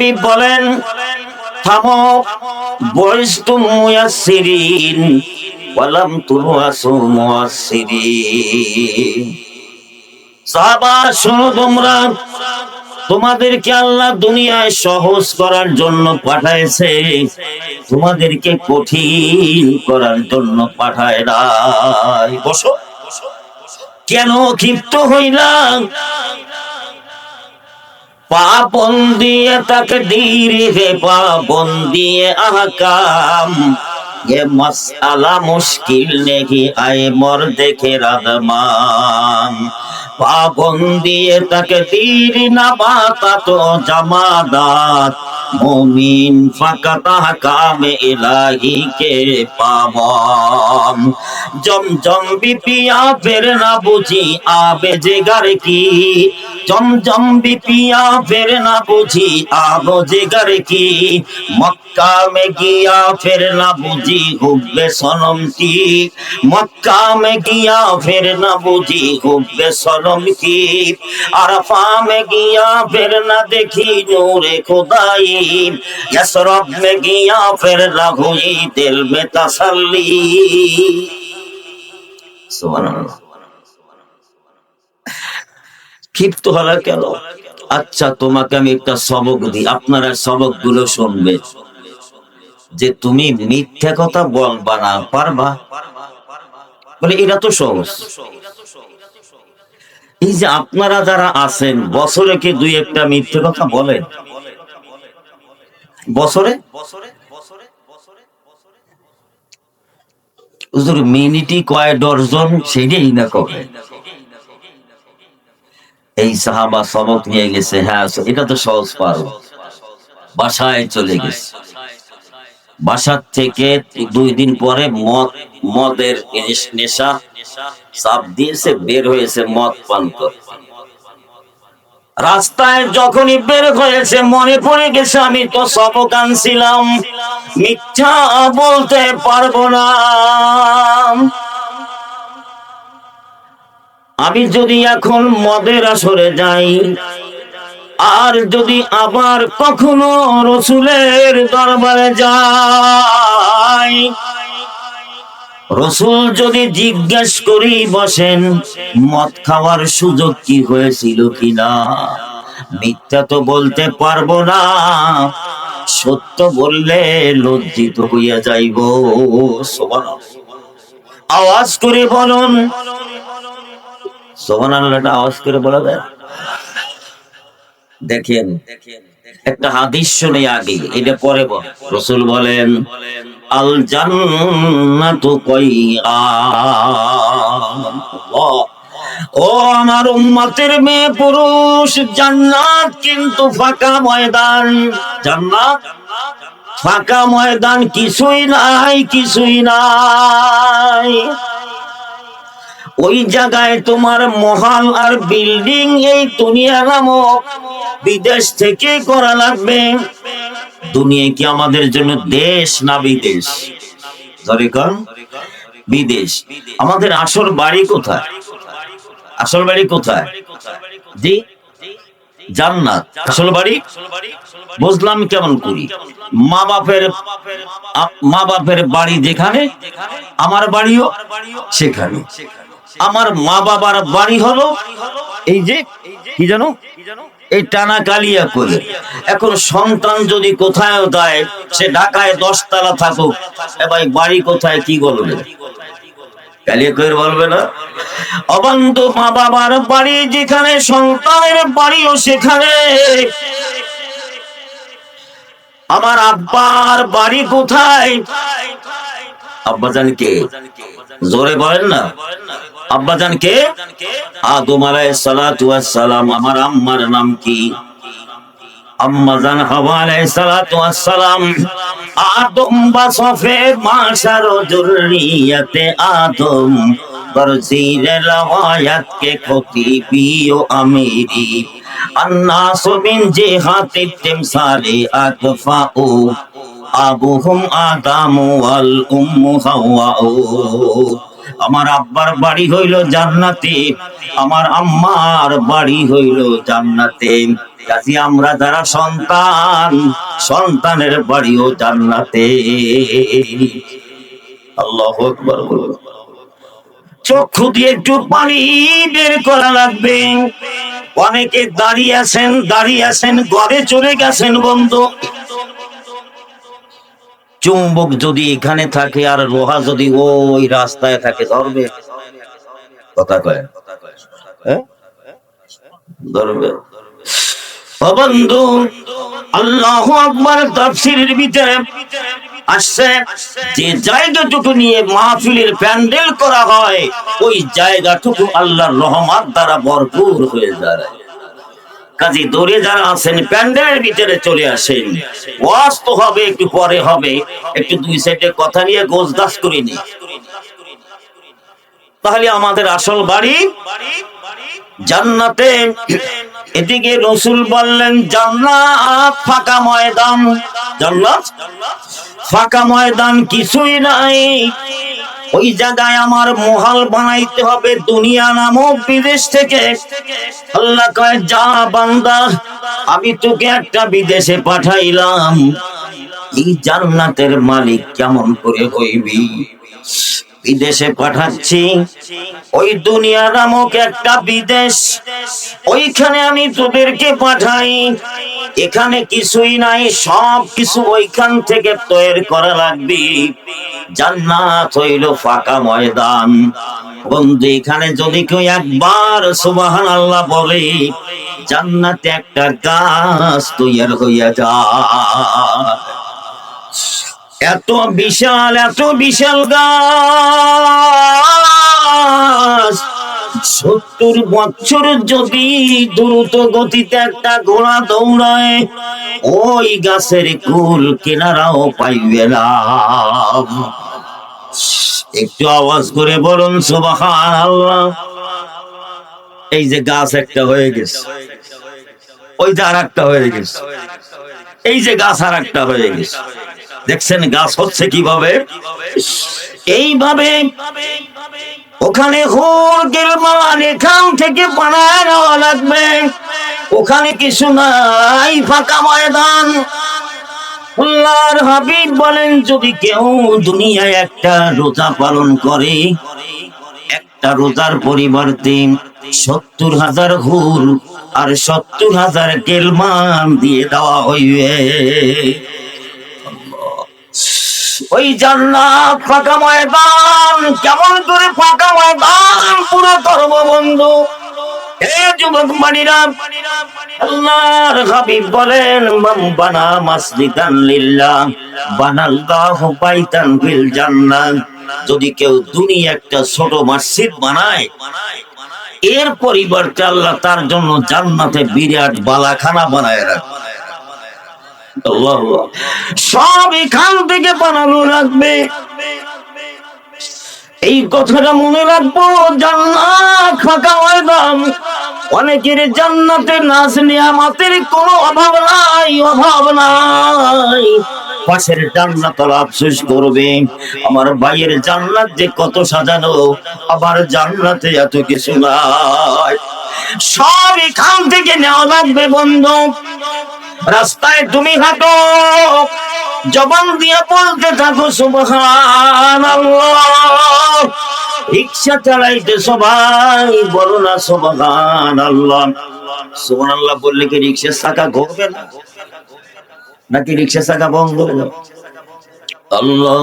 হাবিব বলেন, থামো, বয়স্তুম মুয়াসসিরিন ওয়ালাম তুবআসু মুয়াসসিরিন। সাহাবা শোনো, তোমাদেরকে আল্লাহ দুনিয়ায় সহজ করার জন্য পাঠাইছে, তোমাদেরকে কঠিন করার জন্য পাঠায় নাই। বসো। কেন ক্ষিপ্ত হইলাম? পাপন দিয়ে তাকদীর হে, পাপন দিয়ে আহকাম, ये मसला मुश्किल नहीं आए मर्दे के रदमान। पाबंदिए तकदीर नबाता तो जमादात, मोमिन फकत हकाम इलाही के पाबन। जम जम भी पिया फिर ना बुझी आबे जिगर की, जम जम भी पिया फिर ना बुझी आबो जिगर की, मक्का में गया फिर ना बुझी हुब्बे सनम की, मक्का में गया फिर ना बुझी हुब्बे सनम की, अरफा में गया फिर ना देखी नूरे खुदाई, यसरब में गया फिर ना हुई दिल में तसल्ली। सुभानाल्लाह। ক্ষিপ্ত হলো কেন? আচ্ছা, তোমাকে আমি একটা সবক দিই, আপনারা সবক গুলো শুনবে। যে তুমি মিথ্যা কথা বলবা না, পারবা? বলে এটা তো সহজ। এই যে আপনারা যারা আছেন, বছরে কি দুই একটা মিথ্যে কথা বলেন? বছরে মিনিটই কয় ডজন, সেটাই না কবে। এই সাহাবা সবক নিয়ে গেছে, হ্যাঁ এটা তো সহজ, পারো। বাসায় চলে গেছে। বাসার থেকে 2 দিন পরে মদের নেশা চাপ দিয়েছে, বের হয়েছে মদ পান করে। রাস্তায় যখনই বের হয়েছে মনে পড়ে গেছে, আমি তো সবক আনছিলাম, মিথ্যা বলতে পারবো না। আমি যদি এখন মদের আসরে যাই, আর যদি আবার কখনো রসুলের দরবারে যাই, রসুল যদি জিজ্ঞেস করি বসেন মদ খাওয়ার সুযোগ কি হয়েছিল কিনা, মিথ্যা তো বলতে পারবো না, সত্য বললে লজ্জিত হইয়া যাইব। আওয়াজ করে বলুন সুবহানাল্লাহ। আওয়াজ করে বলা যায়? দেখেন, একটা হাদিস শুনে আগে, এটা পরে বল। রাসূল বলেন, আল জান্নাতু কয়আম। ও আমার উম্মতের মেয়ে পুরুষ, জান্নাত কিন্তু ফাঁকা ময়দান। জান্নাত ফাঁকা ময়দান, কিছুই নাই, কিছুই নাই। ওই জায়গায় তোমার মহল আর বিল্ডিং এই দুনিয়া নামক বিদেশ থেকে করা লাগবে। দুনিয়া কি আমাদের জন্য দেশ না বিদেশ? ধরে কর বিদেশ। আমাদের আসল বাড়ি কোথায়? আসল বাড়ি কোথায়? জি, জান্নাত। আসল বাড়ি বুঝলাম কেমন করি? মা বাপের বাড়ি যেখানে, আমার বাড়িও সেখানে। আমার মা বাবার বাড়ি হলো এই যে কি জানো, এই টানা কালিয়া করে। এখন সন্তান যদি কোথায় যায়, সে ঢাকায় 10 তলা থাকুক, ভাই বাড়ি কোথায় কি বলবে? কালিয়া করে বলবে না? অবন্ধু, মা বাবার বাড়ি যেখানে, সন্তানের বাড়িও সেখানে। আমার আব্বার বাড়ি কোথায়? আব্বাজান কে? জোরে বলেন না। আব্বাজান কে? আদম আলাইহিস সালাতু ওয়াস সালাম। আমার আম্মার নাম কি? আম্মাজান হাওয়া আলাইহিস সালাতু ওয়াস সালাম। আদম বাসফে মাশার যুররিয়াতে আদম, বরজিরে রওয়ায়াত কে খতিবিও আমিরি, अन्नास मिन जिहाति तिमसाले अतफाउ, আবুহুম আদাম ওয়াল উম্মু হাওয়া। আমার আব্বার বাড়ি হইল জান্নাতে, আমার আম্মার বাড়ি হইল জান্নাতে। কাজী আমরা যারা সন্তান, সন্তানের বাড়িও জান্নাতে। আল্লাহু আকবার। চক্ষু দিয়ে একটু পানি বের করা লাগবে। অনেকে দাঁড়িয়ে আছেন ঘরে চলে গেছেন বন্ধু। চুম্বক যদি এখানে থাকে আর লোহা যদি ওই রাস্তায় থাকে, ধরবে? কথা কয়, ধরবে? ও বন্ধু, আল্লাহু আকবার। তাফসীরের ভিতরে আসছে যে জায়গাটুকু নিয়ে মাহফিলের প্যান্ডেল করা হয়, ওই জায়গাটুকু আল্লাহর রহমত দ্বারা ভরপুর হয়ে যায়। কাজী দূরে যারা আছেন প্যান্ডেলের ভিতরে চলে আসেন। ওয়াজ তো হবে, একটু পরে হবে, একটু দুই সাইডে কথা নিয়ে গোছগাছ করে নি, তাহলে আমাদের আসল বাড়ি জান্নাতে। এদিকে রাসূল বললেন জান্নাত ফাঁকা ময়দান, জান্নাত ফাঁকা ময়দান, কিছুই নাই। ওই জায়গায় আমার মহল বানাইতে হবে দুনিয়া নামক বিদেশ থেকে। আল্লাহ কয় যা বান্দা, আমি তোকে একটা বিদেশে পাঠাইলাম, এই জান্নাতের মালিক কেমন করে হইবি? বিদেশে পাঠাচ্ছি, ওই দুনিয়া নামক একটা বিদেশ, ওইখানে আমি তোদেরকে পাঠাই। এখানে কিছুই নাই, সব কিছু ওইখান থেকে তৈরি করা লাগবে। জান্নাত হইল ফাঁকা ময়দান। বন্ধু, এখানে যদি কেউ একবার সুবহানাল্লাহ বলে, জান্নাতে একটা গাছ তৈরি হইয়া যায়। এত বিশাল গাছ, 70 বছর যদি দ্রুত গতিতে একটা ঘোড়া দৌড়ায়, ওই গাছের কুল কিনারাও পাইবে না। একটু আওয়াজ করে বলুন সুবহানাল্লাহ। এই যে গাছ একটা হয়ে গেছে, ওই যে আর একটা হয়ে গেছে, এই যে গাছ আর একটা হয়ে গেছে। দেখছেন গাছ হচ্ছে কিভাবে? এইভাবে ওখানে হুর গিলমান এখান থেকে বানায় নেওয়া লাগবে। ওখানে কিছু নাই, ফাঁকা ময়দান। আল্লাহর হাবিব বলেন যদি কেউ দুনিয়ায় একটা রোজা পালন করে, একটা রোজার পরিবর্তে 70,000 হুর আর 70,000 গিলমান দিয়ে দেওয়া হইবে। ওই জান্নাত ফাঁকা ময়দান, কেমন করে ফাঁকা ময়দান পুরো ধর্ম বন্ধু। হে যুবক মানিরা, আল্লাহর হাবিব বলেন মান বানা মাসজিদান লিল্লাহ বানাল্লাহু বাইতান ফিল জান্নাহ। যদি কেউ দুনিয়া একটা ছোট মসজিদ বানায়, এর পরিবর্তে আল্লাহ তার জন্য জান্নাতে বিরাট বালাখানা বানায় রাখবে। সব এখান থেকে বানানো লাগবে। এই কথাটা মনে রাখবো, জান্নাত ফাঁকা ময়দান। অনেকের জান্নাতে নাজ নিয়ামতের কোনো অভাব নাই। পাশের জান্নাত আফসোস করবে, আমার ভাইয়ের জান্নাত যে কত সাজানো, আবার জান্নাতে এত কিছু নাই। সব এখান থেকে নেওয়া লাগবে বন্ধু। রাস্তায় তুমি হাঁটো, জবান দিয়ে বলতে থাকো সুবহানাল্লাহ। রিকশা চালাইতে সবাই বলো না সুবহানাল্লাহ। সুবহানাল্লাহ বললে কি রিকশার চাকা ঘুরবে না, নাকি রিকশার চাকা বন্ধ হয়ে যাবে? আল্লাহ।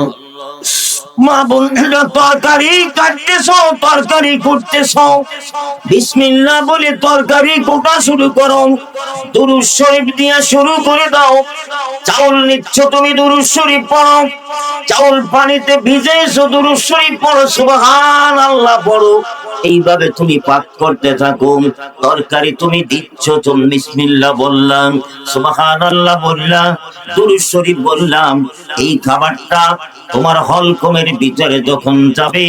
মা বোনেরা, তরকারি কাটতেছ, তরকারি কুটতেছ, বিসমিল্লাহ বলে তরকারি কোটা শুরু করো। দুরূদ শরীফ দিয়ে শুরু করে দাও। চাউল নিচ্ছ তুমি, দুরূদ শরীফ পড়ো। চাউল পানিতে ভিজেছো, দুরূদ শরীফ পড়ো, সুবহানাল্লাহ পড়ো। এইভাবে তুমি পাক করতে থাকো। তরকারি তুমি দিচ্ছ, তুমি বিসমিল্লাহ বললাম, সুবহানাল্লাহ বললাম, দুরূদ শরীফ বললাম। এই খাবারটা তোমার হলকমের ভিতরে যখন যাবে,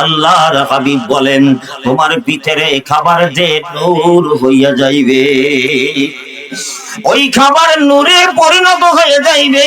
আল্লাহর হাবিব বলেন তোমার ভিতরে খাবার যে নূর হইয়া যাইবে, ওই খাবার নূরে পরিণত হয়ে যাইবে।